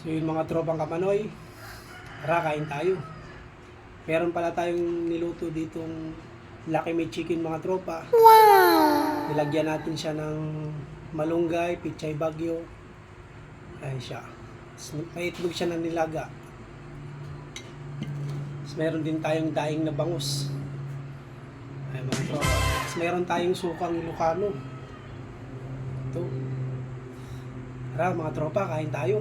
So yung mga tropang kamanoy, tara kain tayo. Meron pala tayong niluto ditong Lucky May Chicken mga tropa. Wow! Nilagyan natin siya ng malunggay, pichay bagyo. Ayan siya. May itlog siya na nilaga. Tapos meron din tayong daing na bangus. Ayan mga tropa. Tapos meron tayong sukang Ilocano. Ito. Tara mga tropa, kain tayo.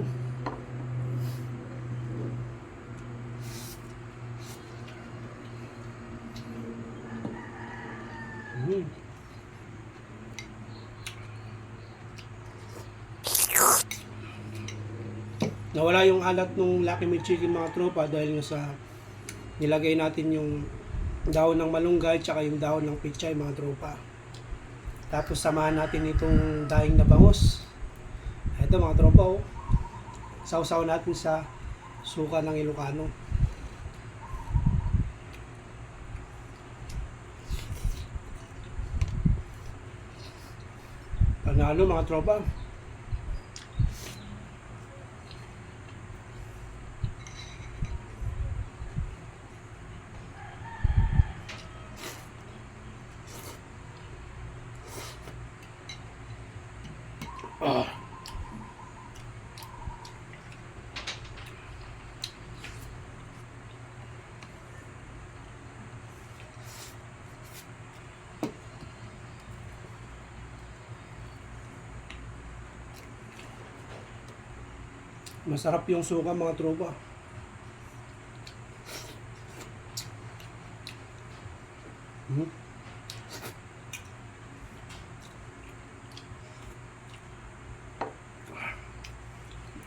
Nawala yung alat ng Lucky May Chicken mga tropa dahil nga sa nilagay natin yung dahon ng malunggay tsaka yung dahon ng pichay mga tropa. Tapos samahan natin itong daing na bangus. Ito mga tropa oh. Sausaw natin sa suka ng Ilocano. Panalo mga tropa. Masarap yung suka mga tropa.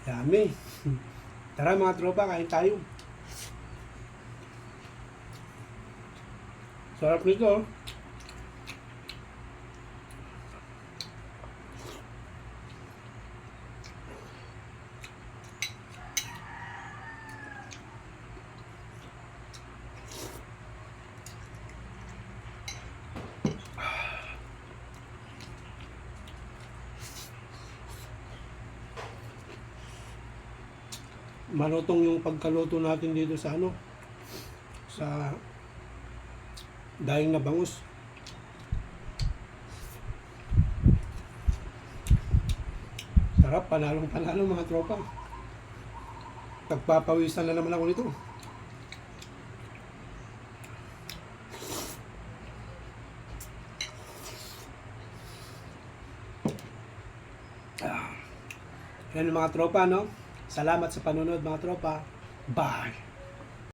Dami. Tara mga tropa, kain tayo. Sarap nito. Malutong yung pagkaluto natin dito sa sa daing na bangus. Sarap, panalong panalo mga tropa. Pagpapawisan na naman ako nito. Yan mga tropa, no? Salamat sa panonood mga tropa. Bye!